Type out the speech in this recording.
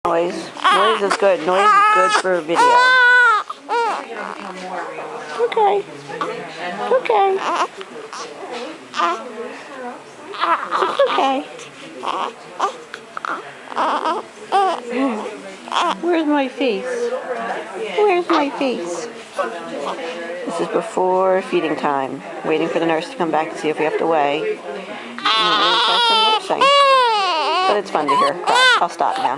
Noise. Noise is good. Noise is good for video. Okay. Okay. It's okay. Where's my face? Where's my face? This is before feeding time. Waiting for the nurse to come back to see if we have to weigh. And we're going to try some nursing. But it's fun to hear her cry. I'll stop now.